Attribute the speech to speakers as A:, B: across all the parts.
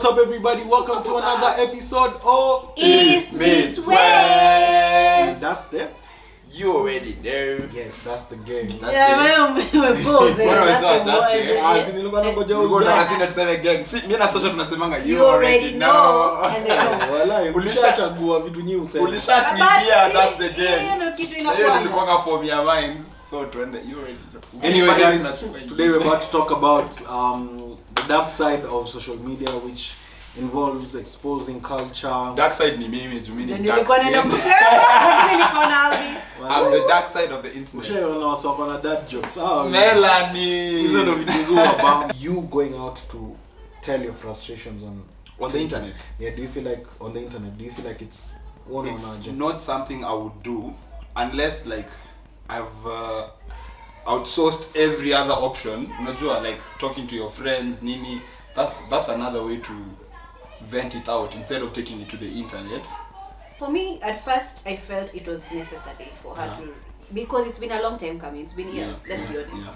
A: what's up everybody? Welcome to another episode of
B: East Meets West.
A: That's the
C: You already know.
A: Yes, that's the game.
B: We're both
C: You already know.
B: And they know.
A: Wala, ulishachagua vitu nyingi useme.
C: Ulishatuibia, that's the game.
B: Hiyo ndio kitu
C: Hiyo
B: inakuwa.
C: nilikuwa for your minds. So tuende, you already know.
A: Anyway guys, today we're about to talk about the dark side of social media, which involves exposing culture.
C: Dark side ni mimi, jumini dark.
B: Nilikuwa naenda kusema, nilikuwa na hapi.
C: I'm the dark side of the internet.
A: Ushaona wasoko na dad jokes.
C: Melanie.
A: Hizo ndio vitu zuri about you going out to tell your frustrations
C: on the internet.
A: Yeah, do you feel like on the internet, do you feel like it's
C: not something I would do unless like I've outsourced every other option. Unajua, like talking to your friends, nini. That's another way to vent it out instead of taking it to the internet.
B: For me, at first, I felt it was necessary for her to, because it's been a long time coming. It's been years. Let's be honest.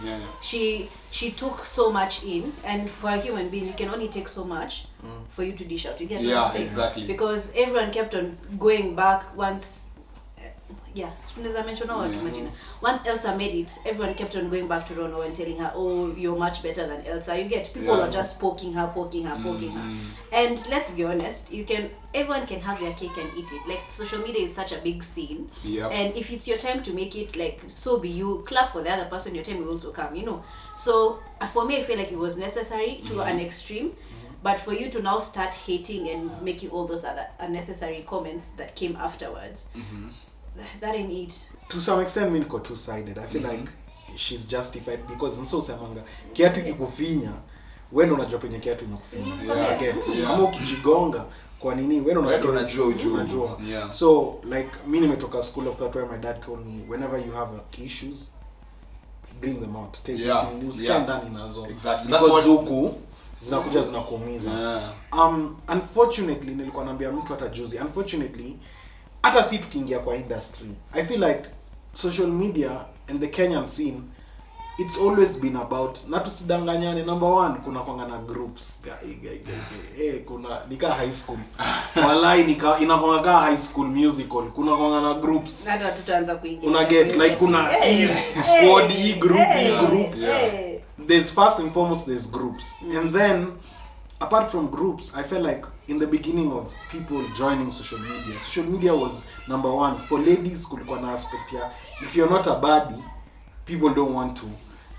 B: She took so much in, and for a human being, you can only take so much for you to dish out. You get what I'm saying?
C: Exactly.
B: Because everyone kept on going back once. Yes, as I mentioned, once Elsa made it, everyone kept on going back to Rono and telling her, "Oh, you're much better than Elsa." You get people are just poking her. And let's be honest, everyone can have their cake and eat it. Like, social media is such a big scene, and if it's your time to make it, like, so be you. Clap for the other person. Your time will also come, you know. So for me, I feel like it was necessary to an extreme. But for you to now start hating and making all those other unnecessary comments that came afterwards, that ain't it.
A: To some extent, mimi niko two-sided. I feel like she's justified because mso semanga kiatu kikufinya, wewe ndo unajua penye kiatu inakufinya. Kama ukijigonga kwa nini wewe ndo unajua. So like mimi nimetoka school of thought where my dad told me whenever you have issues, bring them out. Take you stand ndani nazo.
C: Exactly.
A: That's what huku zinakuja zinakuumiza. Unfortunately nilikuwa naambia mtu hata juzi, unfortunately hata si tukiingia kwa industry, I feel like social media and the Kenyan scene, it's always been about, na tusidanganyane, number one, kuna kwanga na groups kuna nika high school walai inakwanga high school musical, kuna kwanga na groups
B: hata tutaanza kuingia
A: una get like kuna squad group. There's first and foremost there's groups, and then apart from groups, I felt like in the beginning of people joining social media was number one. For ladies, kulikuwa na aspect ya, if you're not a baddie, people don't want to.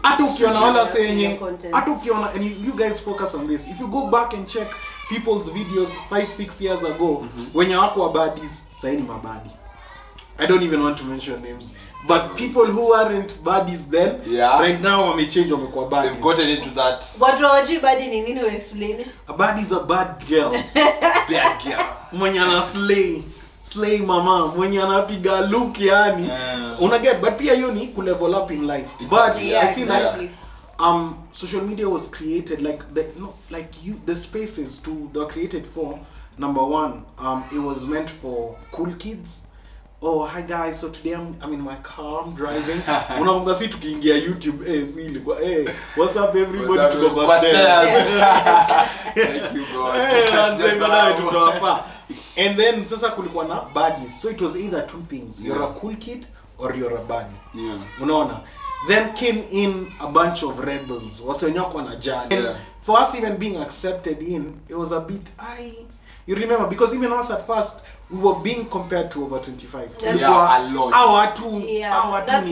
A: Hata ukiona wala saying, hata ukiona, and you guys focus on this. If you go back and check people's videos 5-6 years ago, when you were baddies, say ni mabadi. I don't even want to mention names. But people who aren't baddies then, right now wamechange wamekuwa baddies.
C: They've gotten into that.
B: What roji baddie ni nini, explain?
A: A baddie is a bad girl.
C: Bad girl.
A: Mwenye ana slay mama, mwenye anapiga look yani. Una get, but pia hiyo ni ku level up in life. But I feel like social media was created like the spaces they were created for, number one, it was meant for cool kids. Oh, hi guys, so today I'm in my car, I'm driving. Unakumbuka si tukiingia YouTube, what's up everybody, tuko kwa stairs.
C: Thank you God.
A: And then sasa kulikuwa na baddies. So it was either two things. You're a cool kid or you're a baddie. Unaona? Then came in a bunch of rebels. Wasenyako na jani. For us even being accepted in, it was a bit you remember, because even us at first we were being compared to over 25.
C: A lot.
A: Our two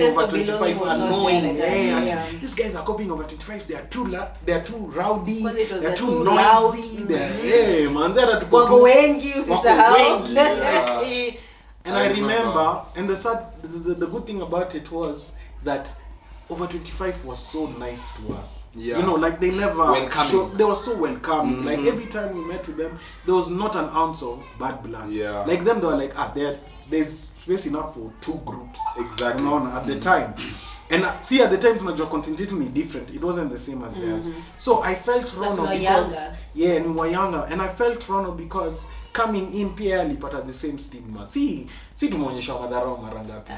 A: over 25 annoying. These guys are copying over 25. They are too rowdy. They are too noisy. Manzera to
B: wako wengi usisahau.
A: And I remember, and the good thing about it was that over 25 was so nice to us. You know, like they never they were so welcoming. Like every time we met with them, there was not an ounce of bad blood. Like them, they were like, there's space enough for two groups.
C: Exactly.
A: At the time. And see, at the time, tunajua content yetu ni different. It wasn't the same as theirs. So I felt wrong because we were younger, and I felt wrong because coming in pia alipata the same stigma. See tumeonyesha madharau mara ngapi.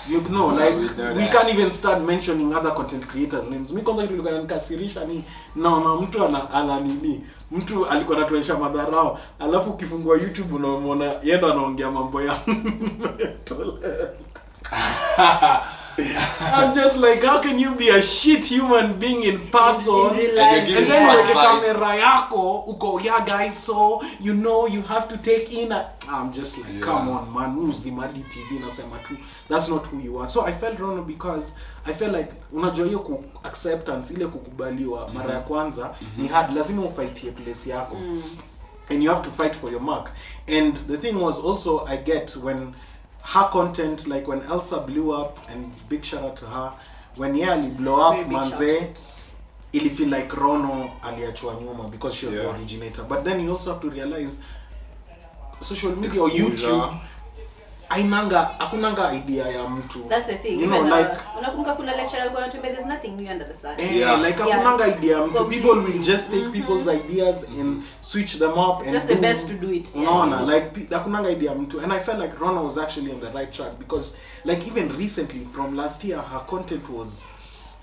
A: You know, like we can't even start mentioning other content creators names. Mimi kwanza nilikuwa nikasirisha ni na mtu ana nini mtu alikuwa anatuonyesha madharau, alafu ukifungua YouTube unaona yeye ndo anaongea mambo ya I'm just like, how can you be a shit human being in person
B: And
A: and then like camera yako uko, yeah guys, so you know you have to take in I'm just like, come on man, uzimadi TV nasema tu that's not who you are. So I felt wrong because I felt like unajua hiyo ku acceptance ile kukubaliwa mara ya kwanza ni hard, lazima ufight your place yako and you have to fight for your mark. And the thing was also, I get when her content, like when Elsa blew up, and big shout out to her, when Yali blew up, manze, ili feel like Rono aliachwa nyuma because she was the originator. But then you also have to realize social media or YouTube hakunanga idea ya mtu.
B: That's the thing.
A: You know, like
B: unakumbuka kuna lecture alikuwa anatuambia there's nothing new under the sun.
A: Like hakunanga idea ya mtu. People will just take people's ideas and switch them up
B: it's
A: and
B: just the best to do it.
A: Unaona, like hakunanga idea ya mtu. And I felt like Rona was actually on the right track because like even recently from last year her content was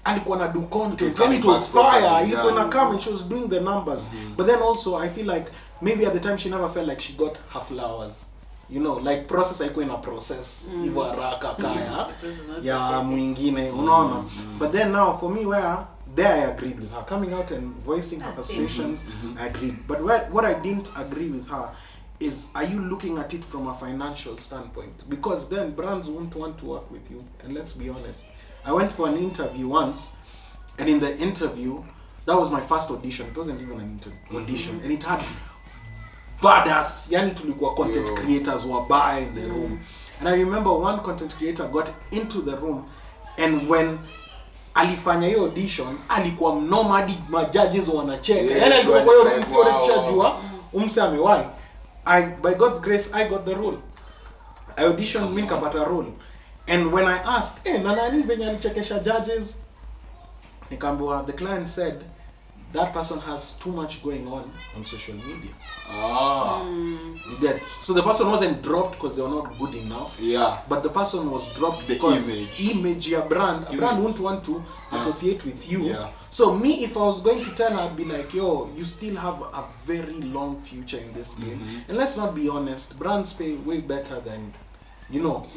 A: alikuwa na do content and it was fire. Ilikuwa na come and she was doing the numbers. But then also I feel like maybe at the time she never felt like she got her flowers. You know, like process haikuwa ina process hivyo haraka kaya ya mwingine, unaona. But then now for me, where there I agreed with her coming out and voicing her frustrations, I agreed. But what I didn't agree with her is, are you looking at it from a financial standpoint? Because then brands won't want to work with you. And let's be honest, I went for an interview once, and in the interview, that was my first audition. It wasn't even an audition, and it had badass, yani tulikuwa content creators wabaya in the room. And I remember one content creator got into the room, and when alifanya hiyo audition alikuwa mnoma, majudges wanacheka. Yani alikuwa kwa hiyo room sio tukishajua umse amewai. By God's grace I got the role. I auditioned, mimi nikapata role. And when I asked, na nani venye alichekesha judges? Nikambiwa, the client said that person has too much going on social media. You get, so the person wasn't dropped because they were not good enough. But the person was dropped because image ya brand, a brand won't want to associate with you. So me, if I was going to tell her, I'd be like, yo, you still have a very long future in this game. And let's not be honest, brands pay way better than, you know,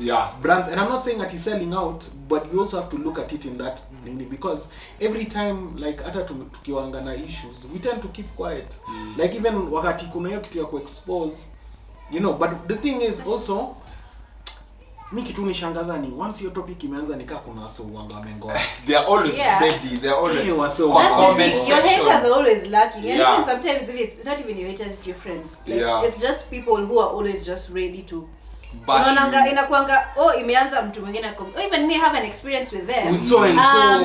A: brands. And I'm not saying that he's selling out, but you also have to look at it in that meaning, because every time, like hata tukiwanga na issues, we tend to keep quiet. Like even wakati kuna hiyo kitu ya ku-expose, you know. But the thing is also, mi kitu nishangaza ni once your topic imeanza nika kuna wase uanga wamengoa.
C: They are always ready. They are always
B: that's the thing. Your haters are always lacking. And even sometimes it's not even your haters, it's your friends. Like it's just people who are always just ready to unaonanga inakuanga imeanza mtu mwingine even me have an experience with them
A: with so and so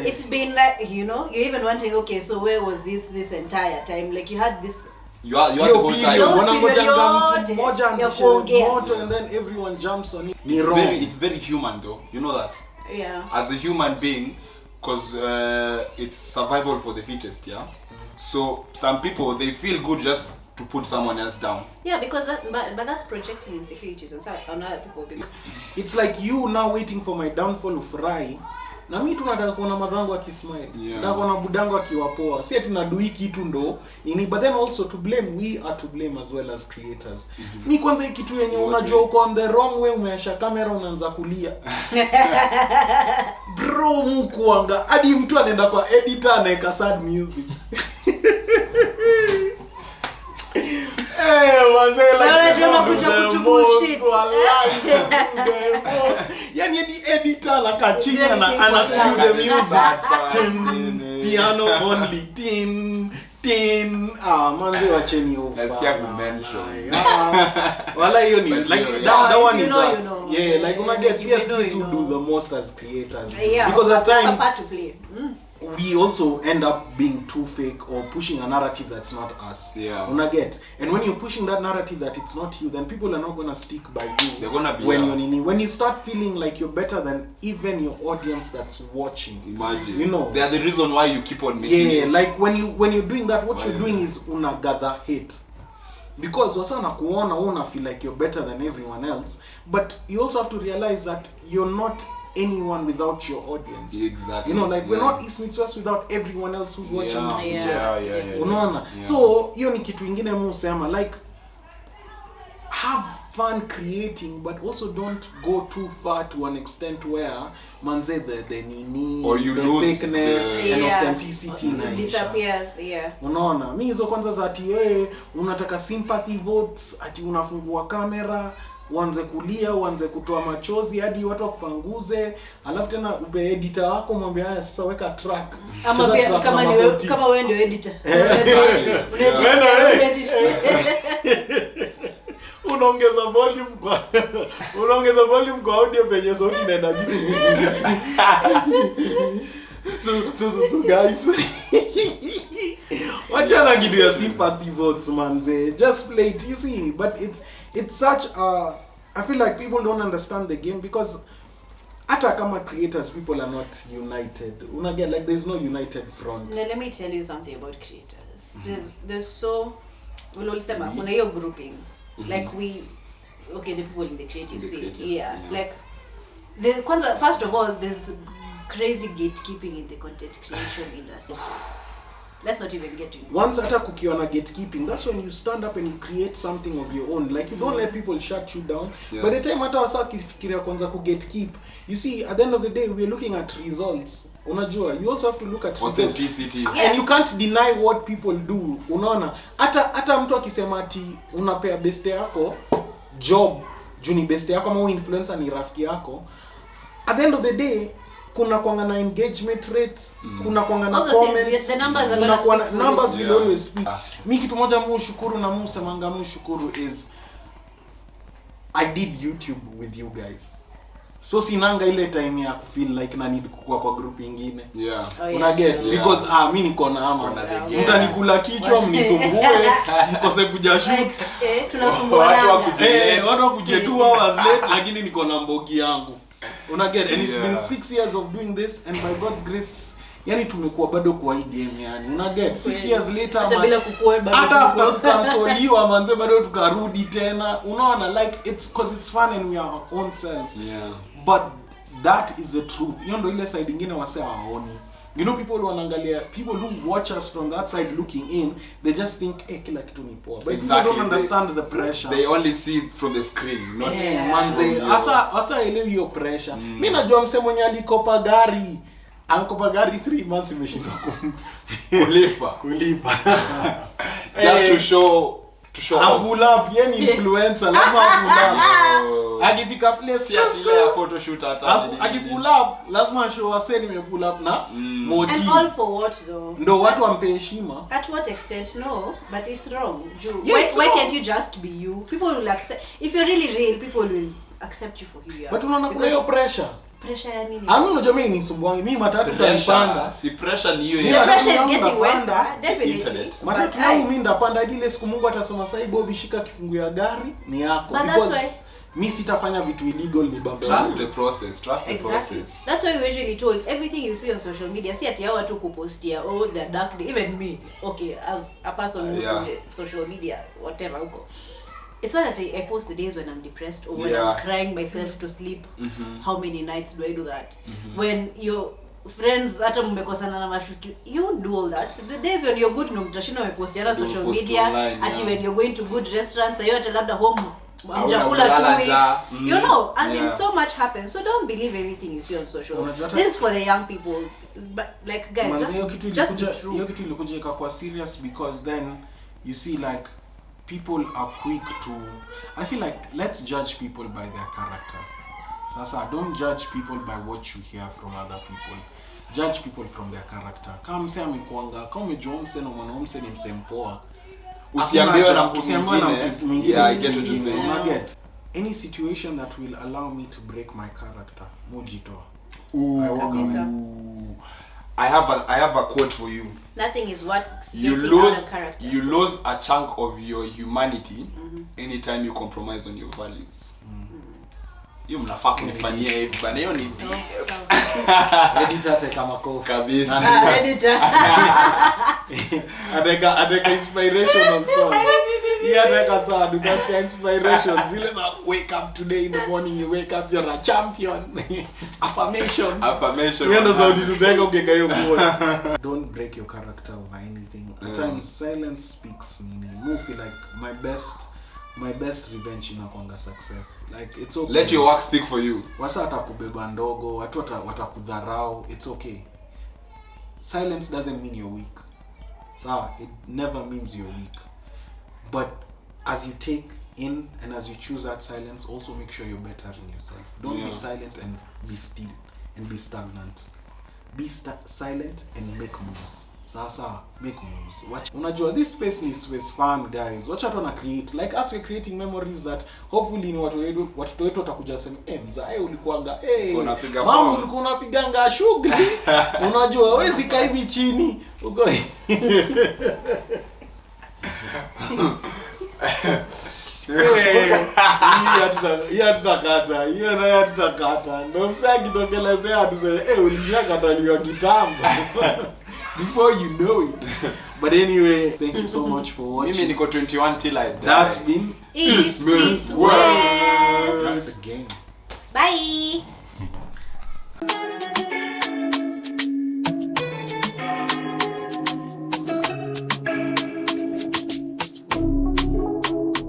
B: it's been like, you know, you're even wondering, okay, so where was this entire time? Like you had this,
C: you are the whole time
A: wanangojanga mtu mmoja anzishe moto and then everyone jumps on it.
C: It's very human though, you know that, as a human being, because it's survival for the fittest. So some people, they feel good just to put someone else down.
B: Because but that's projecting insecurities on other people.
A: It's like you now waiting for my downfall ufurahi. Na mimi tunataka kuona madhangu akismile. Nataka kuona budangu akiwapoa. Si ati nadui kitu ndo nini, but then also to blame, we are to blame as well as creators. Mimi kwanza hiki kitu yenye unajua uko on the wrong way, umeasha kamera unaanza kulia. Bro, mkuanga hadi mtu anaenda kwa editor anaweka sad music. Manze yani editor anakachinya na ana cue the music. Piano only. Tin. Manze wacheni over.
C: Nasikia kumention.
A: Wala hiyo ni like that one is us. Like una get this who do the most as creators. Because at times we also end up being too fake or pushing a narrative that's not us. Una get, and when you're pushing that narrative that it's not you, then people are not gonna stick by you.
C: They're gonna be
A: when you start feeling like you're better than even your audience that's watching.
C: Imagine,
A: you know,
C: they are the reason why you keep on making it.
A: Like when you're doing that, what you're doing is una gather hate. Because wasana kuona una feel like you're better than everyone else, but you also have to realize that you're not anyone without your audience.
C: Exactly.
A: You know, like we're not East Meets West without everyone else who's watching East Meets West. Unaona? So hiyo ni kitu ingine mu sema, like have fun creating, but also don't go too far to an extent where manze the nini
C: or you
A: the
C: lose
A: fakeness
C: the,
A: and authenticity
B: disappears.
A: Unaona, mi hizo kwanza za ati wewe unataka sympathy votes, ati unafungua kamera uanze kulia, uanze kutoa machozi hadi watu wakupanguze, alafu tena upe editor wako mwambie haya sasa weka track.
B: Ama pia kama wewe ndio editor.
A: Unaongeza volume kwa audio penye sauti inaenda juu. So guys, wachana kitu ya sympathy votes manze, just play it, you see, but it's such a, I feel like people don't understand the game because hata kama creators, people are not united. Unaget, like there's no united front.
B: Now, let me tell you something about creators. There's so kuna hiyo groupings. Like the people in the creative scene. Like first of all, there's crazy gatekeeping in the content creation industry. Let's not even get to it.
A: Once hata kukiwa na gatekeeping, that's when you stand up and you create something of your own. Like you don't let people shut you down. By the time hata wasa kifikiria kwanza ku gatekeep, you see, at the end of the day we're looking at results. Unajua, you also have to look at
C: authenticity.
A: And you can't deny what people do. Unaona, hata mtu akisema ati unapea best yako job, juni best yako ama influencer ni rafiki yako, at the end of the day kuna kwanga na engagement rate, kuna kwanga na comments,
B: the numbers are
A: numbers will always speak. Mi kitu moja mushukuru na musemanga mushukuru is I did YouTube with you guys. So sinanga ile time ya feel like na need kukua kwa group ingine. Unaget, because mimi niko na ama mtanikula kichwa mnisumbue mkose kuja shoot
B: tunasumbua
A: watu wakuje 2 hours late lakini niko na mbogi yangu. Unaget, and it's been 6 years of doing this, and by God's grace yani tumekuwa bado kwa hii game yani. Unaget, 6 years later
B: hata bila kukua bado
A: hata tukansoliwa manze bado tukarudi tena. Unaona, like it's because it's fun and we are our own selves. But that is the truth. Hiyo ndio ile side nyingine wase hawaoni. You know, people wanaangalia, people who watch us from that side looking in, they just think kila kitu ni poa. But people don't understand the pressure.
C: They only see it from the screen, not
A: manze. Asa elewi hiyo pressure. Mimi najua mse mwenye alikopa gari. Ankopa gari 3 months imeshinda kulipa.
C: Just to show
A: pull up, yani influencer, lazima pull up. Akifika place
C: ya ile photo shoot hata.
A: Akipull up, lazima show wase nimepull up na moti.
B: And all for what though?
A: Ndo watu wampe heshima.
B: At what extent? No, but it's wrong. Why can't you just be you? People will accept. If you're really real, people will accept you for who you are.
A: But unaona kuna hiyo pressure.
B: Pressure ya nini?
A: Unajua mimi nisumbuangi. Mimi matatu tunapanda.
C: Si pressure ni hiyo
B: ya. The pressure is getting worse, definitely.
A: Matatu yangu mimi ndapanda hadi ile siku Mungu atasema sasa Bobby shika kifungu ya gari ni yako. Because mimi sitafanya vitu illegal ni baba.
C: Trust the process.
B: That's why we usually told everything you see on social media, see ati hao watu kupostia the dark day, even me. Okay, as a person who's on social media, whatever huko. It's not that I post the days when I'm depressed or when I'm crying myself to sleep. How many nights do I do that? When your friends hata mmekosana na marafiki, you don't do all that. The days when you're good mtashinda umepostiana social media ati when you're going to good restaurants, ayo hata labda home mjakula 2 weeks. You know, as in so much happens. So don't believe everything you see on social. This is for the young people. But like guys, just be true.
A: Hiyo kitu ilikuja ikakuwa serious because then you see like people are quick to, I feel like let's judge people by their character. Sasa don't judge people by what you hear from other people. Judge people from their character. Kama mse amekuanga, kama umejua mse na mwana mse ni mse mpoa,
C: usiambiwe na mtu mwingine.
A: Yeah, I get what you're saying. I get any situation that will allow me to break my character. Mujitoa.
C: I have a quote for you.
B: Nothing is what
C: you lose a chunk of your humanity anytime you compromise on your values. Hiyo mnafaa kunifanyia hivi bana, hiyo ni
A: editor ateka makofi
C: kabisa.
B: Editor
A: ateka inspiration on song. Yeah, like I said, do that inspiration. Zile za wake up today in the morning, you wake up, you're a champion. Affirmation. Yeah, that's how you take okay, you don't break your character over anything. At times, silence speaks meaning. I feel like my best revenge inakwanga success. Like it's okay.
C: Let your work speak for you.
A: Wasa watakubeba ndogo, watu watakudharau, it's okay. Silence doesn't mean you're weak. So it never means you're weak. But as you take in and as you choose that silence, also make sure you're bettering yourself. Don't be silent and be still and be stagnant. Be silent and make moves. Sasa, make moves. Watch. Unajua, this space is fun, guys. Watch out on create. Like us, we're creating memories that hopefully ni watu wetu watakuja sema, mzae ulikuanga, mama ulikuwa unapiganga shughuli. Unajua, wezi kaa hivi chini. Uko. Hiyo tutakata. Ndio msaki kitokelezea tuseme, ulishakataliwa kitambo. Before you know it. But anyway, thank you so much for watching.
C: Mimi niko 21 till I die.
A: That's been
B: East West.
A: That's the game.
B: Bye.